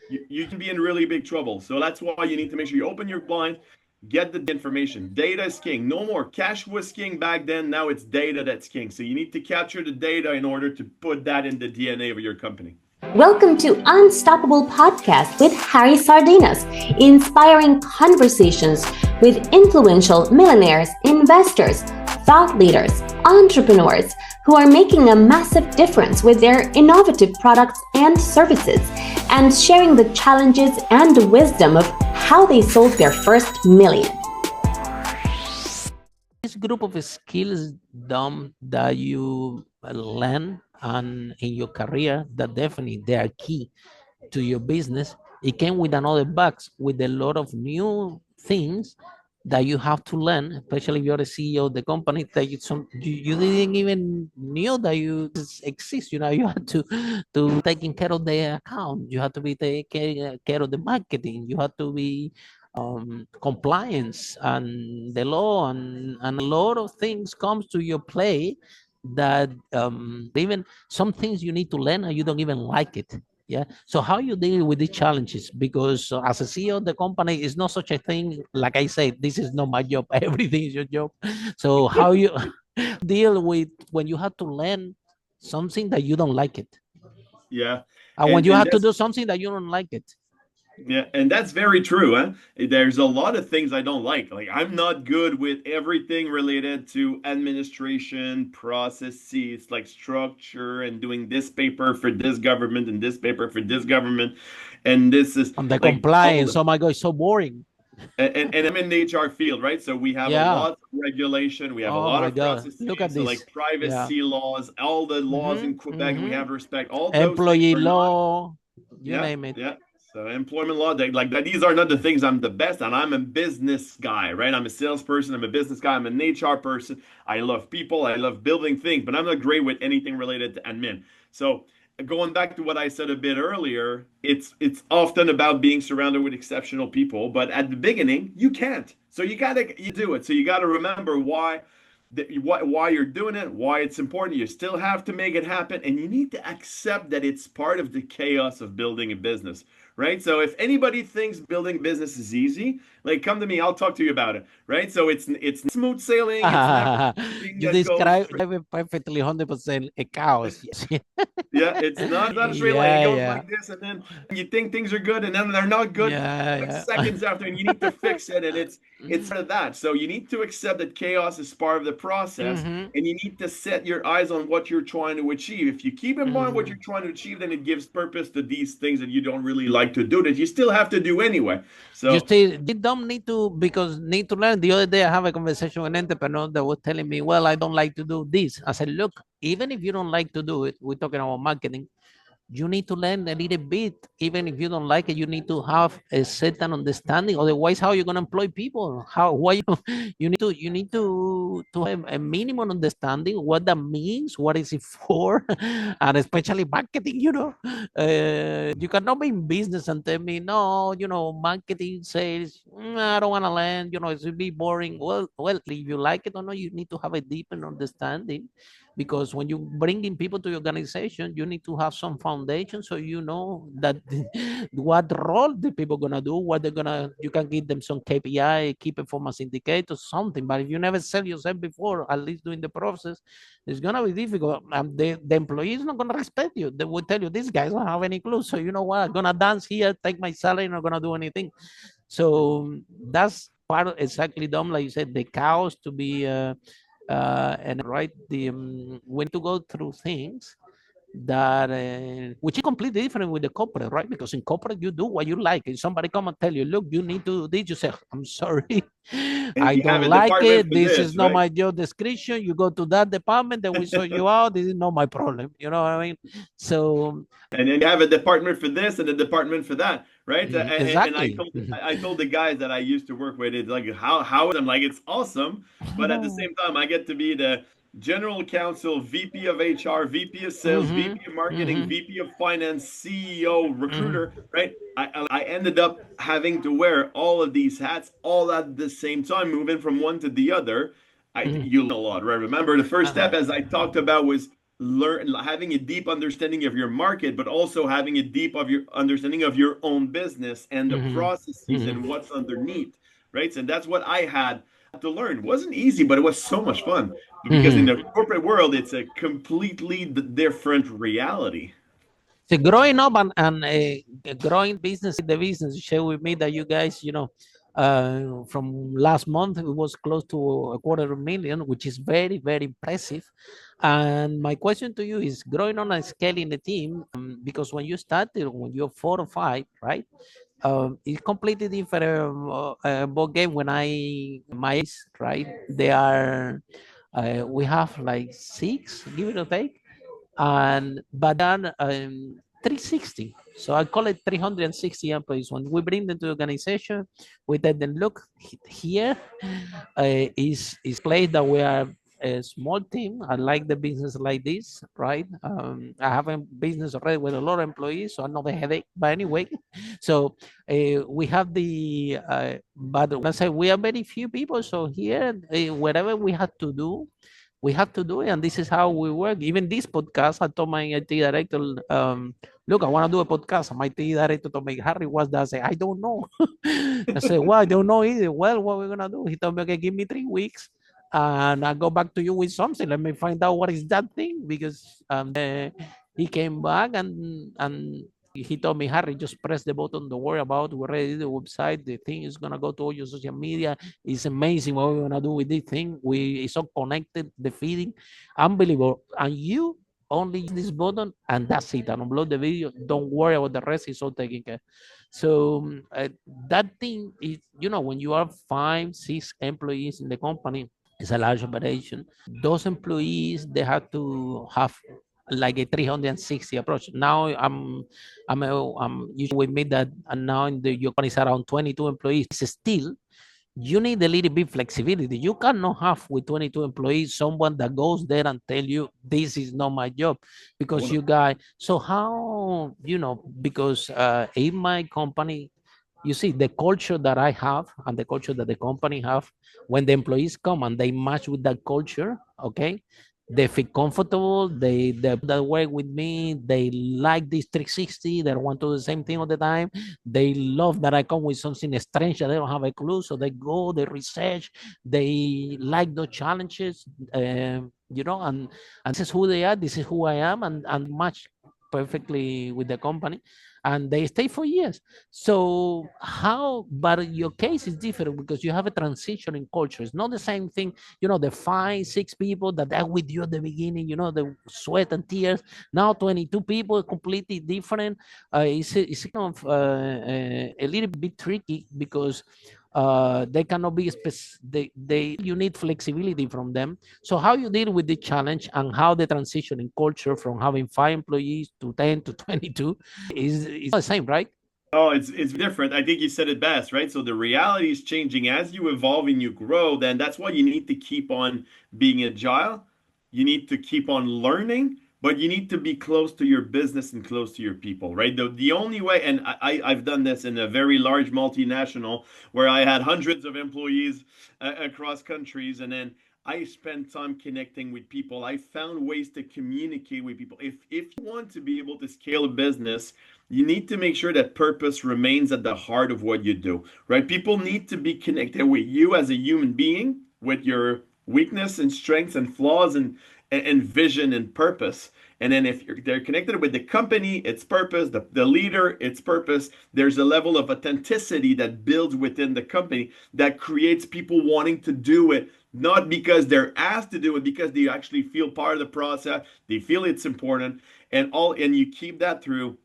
you can be in really big trouble. So that's why you need to make sure you open your blind, get the information. Data is king. No more. Cash was king back then. Now it's data that's king. So you need to capture the data in order to put that in the DNA of your company. Welcome to Unstoppable Podcast with Harry Sardinas, inspiring conversations with influential millionaires, investors, thought leaders, entrepreneurs who are making a massive difference with their innovative products and services, and sharing the challenges and the wisdom of how they sold their first million. This group of skills, Dom, that you learn and in your career, that definitely they are key to your business. It came with another box with a lot of new things that you have to learn, especially if you're the CEO of the company that you didn't even knew that you exist. You know, you had to taking care of the account, you have to be taking care of the marketing, you have to be compliance and the law and a lot of things comes to your play that even some things you need to learn and you don't even like it. Yeah. So how you deal with these challenges? Because as a CEO of the company, it's not such a thing. Like I say, this is not my job. Everything is your job. So how you deal with when you have to learn something that you don't like it? Yeah. And when you have to do something that you don't like it? Yeah, and that's very true, huh? There's a lot of things I don't like. Like I'm not good with everything related to administration, processes, like structure and doing this paper for this government and this paper for this government. And this is On the like compliance. Oh my God, it's so boring. And I'm in the HR field, right? So we have a lot of regulation, we have a Oh lot my of God. processes, Look at so this. like privacy laws, all the laws in Quebec, we have to respect all those things Employee are not. law, you Yeah, name it. yeah. So employment law, like that, these are not the things I'm the best at. I'm a business guy, right? I'm a salesperson. I'm a business guy. I'm an HR person. I love people. I love building things, but I'm not great with anything related to admin. So going back to what I said a bit earlier, it's often about being surrounded with exceptional people, but at the beginning, you can't. So you do it. So you gotta remember why you're doing it, why it's important. You still have to make it happen, and you need to accept that it's part of the chaos of building a business, right? So if anybody thinks building business is easy, like come to me, I'll talk to you about it, right? So it's smooth sailing, it's never something You that goes describe it perfectly, 100% a chaos. yeah, it's not a straight line. It goes like this, and then you think things are good, and then they're not good 6 seconds after, and you need to fix it, and it's part of that. So you need to accept that chaos is part of the process, and you need to set your eyes on what you're trying to achieve. If you keep in mind what you're trying to achieve, then it gives purpose to these things that you don't really like to do that you still have to do anyway. So you don't need to, because need to learn. The other day I have a conversation with an entrepreneur that was telling me, well, I don't like to do this. I said, look, even if you don't like to do it, we're talking about marketing, you need to learn a little bit. Even if you don't like it, you need to have a certain understanding. Otherwise, how are you going to employ people? You need to have a minimum understanding what that means, what is it for, and especially marketing. You cannot be in business and tell me, no, marketing, sales, I don't want to learn. It will be boring. Well, if you like it or not, you need to have a deeper understanding, because when you bring in people to your organization, you need to have some foundation, so you know that what role the people gonna do, what they're gonna. You can give them some KPI, key performance indicators, something. But if you never sell yourself before, at least during the process, it's gonna be difficult. The employee is not gonna respect you. They will tell you, these guys don't have any clue. So you know what? I'm gonna dance here, take my salary, not gonna do anything. So that's part of exactly, Dom, like you said, the chaos to be. And right, we need to go through things that which is completely different with the corporate, right? Because in corporate you do what you like. If somebody come and tell you, look, you need to do this, you say, I'm sorry, and I you have don't a like department it, for this is this, not right? my job description, you go to that department, then we sort you out, this is not my problem, you know what I mean? So And then you have a department for this and a department for that, right? And exactly. I told the guys that I used to work with, it's like how I'm like it's awesome, but at the same time I get to be the general counsel, VP of HR, VP of sales, VP of marketing, VP of finance, CEO, recruiter, right? I ended up having to wear all of these hats all at the same time, moving from one to the other. You learn a lot, right? Remember, the first step, as I talked about, was having a deep understanding of your market, but also having a deep of your understanding of your own business and the Mhm. processes Mhm. and what's underneath, right? And that's what I had to learn. It wasn't easy, but it was so much fun. But because in Mhm. the corporate world, it's a completely different reality. So growing up and growing business, the business, you share with me that you guys, from last month it was close to a quarter of a million, which is very, very impressive. And my question to you is growing on and scaling the team, because when you started, when you're 4 or 5, right? It's completely different ball game when I my age, right? They are we have like 6, give it or take, and but then 360. So I call it 360 employees. When we bring them to the organization, we tell them, look, here is place that we are a small team. I like the business like this, right? I have a business already with a lot of employees, so I know the headache. But anyway, so we have but when I say we are very few people, so here, whatever we have to do, we have to do it, and this is how we work. Even this podcast, I told my IT director, look, I want to do a podcast. My IT director told me, Harry, what's that? I say, I don't know. I said, well, I don't know either. Well, what we're gonna do? He told me, okay, give me 3 weeks, and I'll go back to you with something. Let me find out what is that thing, because he came back and he told me, Harry, just press the button. Don't worry about it. We already did the website. The thing is gonna go to all your social media. It's amazing what we're gonna do with this thing. It's so connected, the feeding, unbelievable. And you only use this button and that's it. And upload the video. Don't worry about the rest. It's all taken care. So that thing is, when you are 5, 6 employees in the company, it's a large operation. Those employees, they have to have like a 360 approach. Now I'm usually with me that, and now in the your company is around 22 employees. It's still, you need a little bit flexibility. You cannot have with 22 employees someone that goes there and tell you this is not my job, because you guys. So how, because in my company, you see the culture that I have and the culture that the company have, when the employees come and they match with that culture, okay, they feel comfortable, they that work with me, they like this 360, they want to do the same thing all the time, they love that I come with something strange that they don't have a clue, so they go, they research, they like the challenges, and this is who they are, this is who I am, and match perfectly with the company, and they stay for years. So how, but your case is different because you have a transition in culture. It's not the same thing, the 5, 6 people that are with you at the beginning, the sweat and tears. Now 22 people, completely different. It's kind of a little bit tricky because they cannot be you need flexibility from them. So how you deal with the challenge and how the transition in culture from having 5 employees to 10 to 22 is the same, right? Oh, it's different. I think you said it best, right? So the reality is changing as you evolve and you grow, then that's why you need to keep on being agile. You need to keep on learning, but you need to be close to your business and close to your people, right? The only way, and I've done this in a very large multinational where I had hundreds of employees across countries, and then I spent time connecting with people. I found ways to communicate with people. If you want to be able to scale a business, you need to make sure that purpose remains at the heart of what you do, right? People need to be connected with you as a human being, with your weakness and strengths and flaws and vision and purpose. And then if they're connected with the company, its purpose, the leader, its purpose, there's a level of authenticity that builds within the company that creates people wanting to do it, not because they're asked to do it, because they actually feel part of the process, they feel it's important, and you keep that through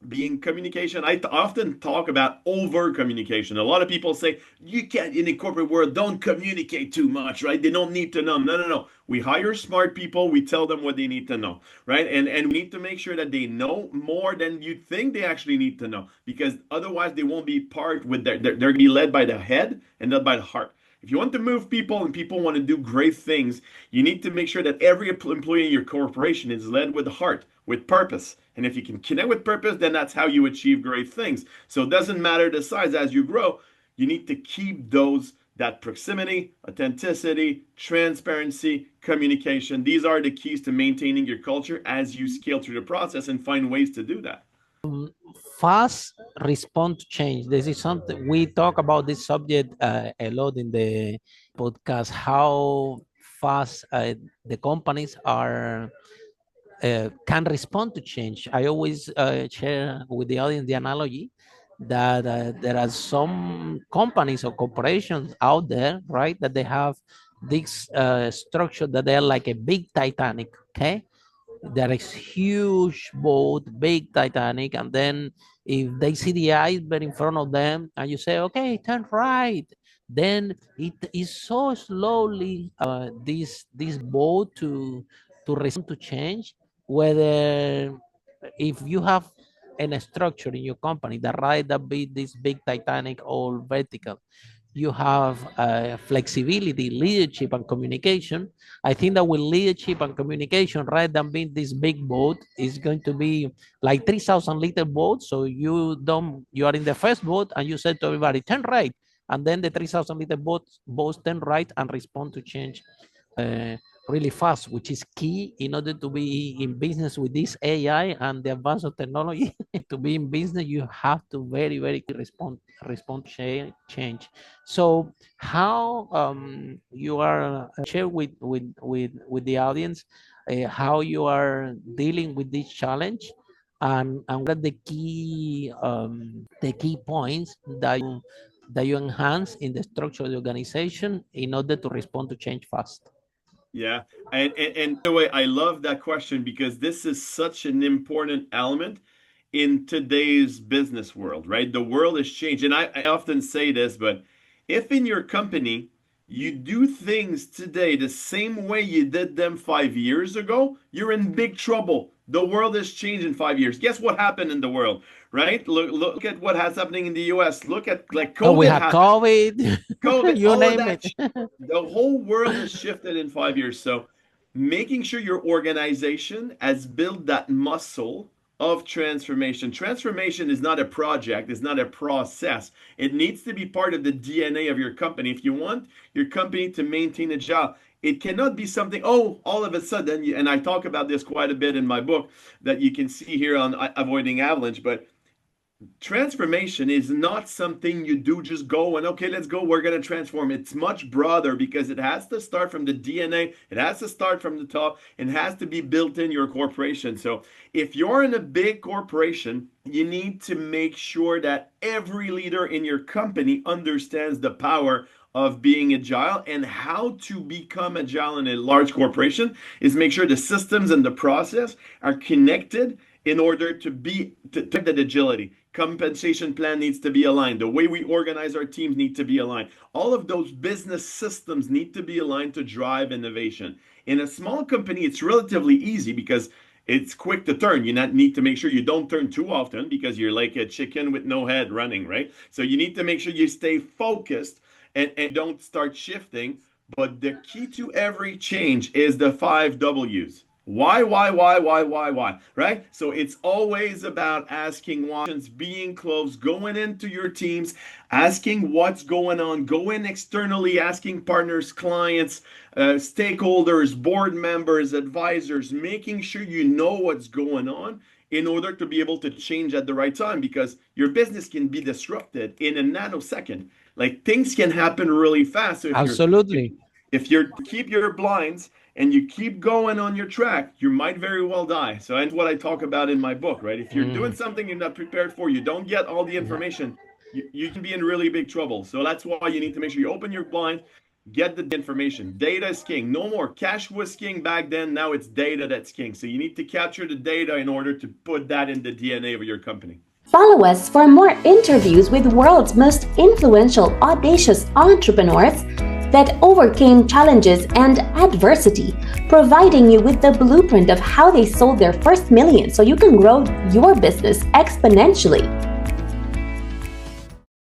being communication. I often talk about over communication. A lot of people say you can't, in the corporate world, don't communicate too much, right? They don't need to know. No, no, no. We hire smart people. We tell them what they need to know, right? And we need to make sure that they know more than you think they actually need to know, because otherwise they won't be part with they're going to be led by the head and not by the heart. If you want to move people and people want to do great things, you need to make sure that every employee in your corporation is led with the heart, with purpose. And if you can connect with purpose, then that's how you achieve great things. So it doesn't matter the size as you grow. You need to keep that proximity, authenticity, transparency, communication. These are the keys to maintaining your culture as you scale through the process and find ways to do that. Fast respond to change. This is something we talk about this subject a lot in the podcast, how fast the companies are can respond to change. I always share with the audience the analogy that there are some companies or corporations out there, right, that they have this structure that they're like a big Titanic, okay? There is huge boat, big Titanic, and then if they see the iceberg in front of them and you say, okay, turn right, then it is so slowly this boat to respond to change, whether if you have a structure in your company that ride that be this big Titanic or vertical, you have flexibility, leadership, and communication. I think that with leadership and communication, rather than being this big boat, is going to be like 3,000-liter boat. So you are in the first boat and you said to everybody, turn right. And then the 3,000-liter boats turn right and respond to change really fast, which is key in order to be in business with this AI and the advance of technology. To be in business, you have to very, very respond to change. So how you are share with the audience how you are dealing with this challenge, and what are the key points that you enhance in the structure of the organization in order to respond to change fast. Yeah. And by the way, I love that question because this is such an important element in today's business world, right? The world has changed. And I often say this, but if in your company you do things today the same way you did them 5 years ago, you're in big trouble. The world has changed in 5 years. Guess what happened in the world, right? Look at what has happening in the US. Look at like COVID. Oh, we had COVID. COVID, you all name of that. it. The whole world has shifted in 5 years. So making sure your organization has built that muscle of transformation. Transformation is not a project, it's not a process. It needs to be part of the DNA of your company. If you want your company to maintain a job, it cannot be something, oh, all of a sudden, and I talk about this quite a bit in my book that you can see here on Avoiding Avalanche, but transformation is not something you do just go and okay, let's go, we're going to transform. It's much broader because it has to start from the DNA, it has to start from the top, and has to be built in your corporation. So if you're in a big corporation, you need to make sure that every leader in your company understands the power of being agile, and how to become agile in a large corporation is make sure the systems and the process are connected in order to have that agility. Compensation plan needs to be aligned. The way we organize our teams need to be aligned. All of those business systems need to be aligned to drive innovation. In a small company, it's relatively easy because it's quick to turn. You need to make sure you don't turn too often because you're like a chicken with no head running, right? So you need to make sure you stay focused and don't start shifting. But the key to every change is the 5 W's. Why, right? So it's always about asking questions, being close, going into your teams, asking what's going on, going externally, asking partners, clients, stakeholders, board members, advisors, making sure you know what's going on in order to be able to change at the right time, because your business can be disrupted in a nanosecond. Like things can happen really fast. So Absolutely. If you keep your blinds and you keep going on your track, you might very well die. So that's what I talk about in my book, right? If you're doing something you're not prepared for, you don't get all the information, you can be in really big trouble. So that's why you need to make sure you open your blind, get the information. Data is king. No more. Cash was king back then. Now it's data that's king. So you need to capture the data in order to put that in the DNA of your company. Follow us for more interviews with world's most influential, audacious entrepreneurs that overcame challenges and adversity, providing you with the blueprint of how they sold their first million so you can grow your business exponentially.